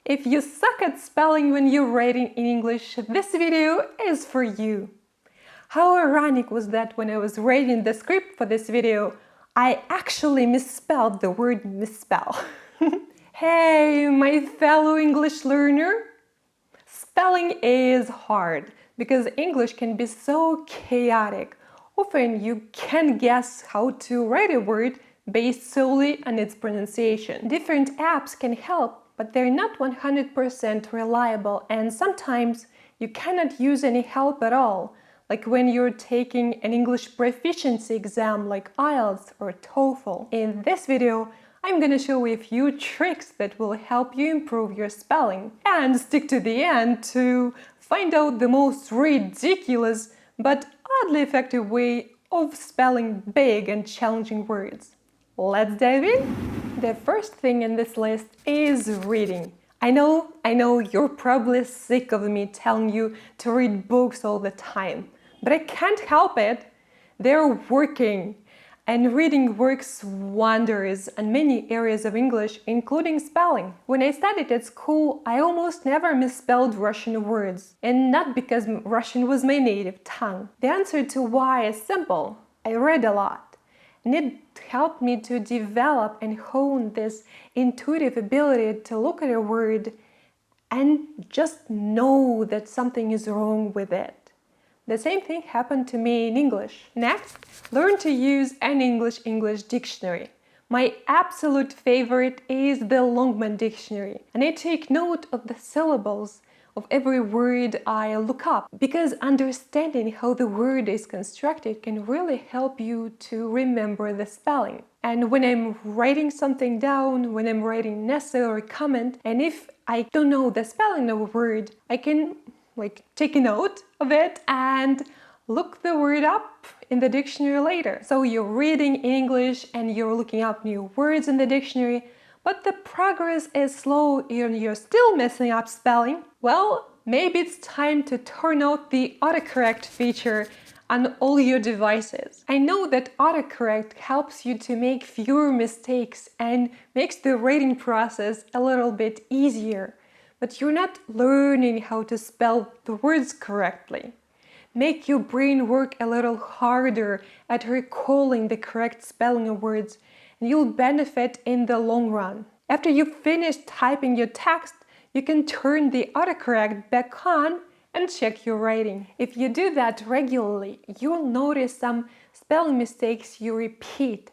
If you suck at spelling when you're writing in English, this video is for you. How ironic was that when I was writing the script for this video, I actually misspelled the word misspell. Hey, my fellow English learner! Spelling is hard because English can be so chaotic. Often you can't guess how to write a word based solely on its pronunciation. Different apps can help, but they're not 100% reliable, and sometimes you cannot use any help at all, like when you're taking an English proficiency exam like IELTS or TOEFL. In this video, I'm gonna show you a few tricks that will help you improve your spelling. And stick to the end to find out the most ridiculous but oddly effective way of spelling big and challenging words. Let's dive in! The first thing in this list is reading. I know, you're probably sick of me telling you to read books all the time, but I can't help it. They're working. And reading works wonders in many areas of English, including spelling. When I studied at school, I almost never misspelled Russian words. And not because Russian was my native tongue. The answer to why is simple. I read a lot. And it helped me to develop and hone this intuitive ability to look at a word and just know that something is wrong with it. The same thing happened to me in English. Next, learn to use an English dictionary. My absolute favorite is the Longman Dictionary, and I take note of the syllables of every word I look up, because understanding how the word is constructed can really help you to remember the spelling. And when I'm writing something down, when I'm writing an essay or a comment, and if I don't know the spelling of a word, I can take a note of it and look the word up in the dictionary later. So you're reading in English and you're looking up new words in the dictionary, but the progress is slow and you're still messing up spelling. Well, maybe it's time to turn out the autocorrect feature on all your devices. I know that autocorrect helps you to make fewer mistakes and makes the writing process a little bit easier. But you're not learning how to spell the words correctly. Make your brain work a little harder at recalling the correct spelling of words, and you'll benefit in the long run. After you finish typing your text, you can turn the autocorrect back on and check your writing. If you do that regularly, you'll notice some spelling mistakes you repeat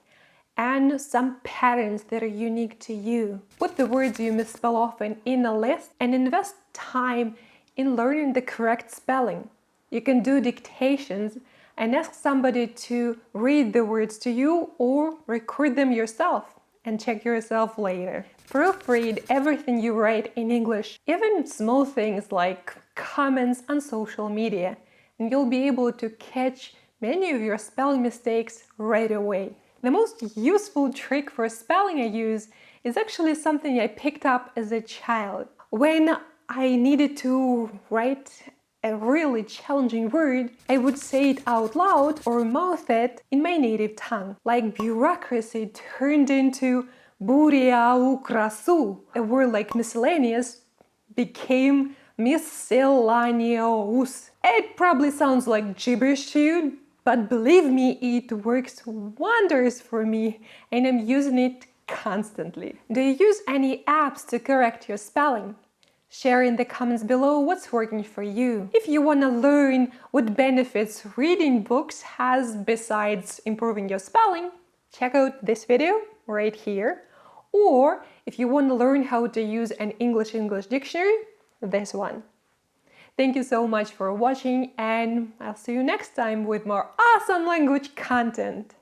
and some patterns that are unique to you. Put the words you misspell often in a list and invest time in learning the correct spelling. You can do dictations and ask somebody to read the words to you or record them yourself and check yourself later. Proofread everything you write in English, even small things like comments on social media, and you'll be able to catch many of your spelling mistakes right away. The most useful trick for spelling I use is actually something I picked up as a child. When I needed to write a really challenging word, I would say it out loud or mouth it in my native tongue. Like bureaucracy turned into buriau krasu. A word like miscellaneous became miscellaneous. It probably sounds like gibberish to you, but believe me, it works wonders for me, and I'm using it constantly. Do you use any apps to correct your spelling? Share in the comments below what's working for you. If you want to learn what benefits reading books has besides improving your spelling, check out this video right here. Or if you want to learn how to use an English dictionary, this one. Thank you so much for watching, and I'll see you next time with more awesome language content.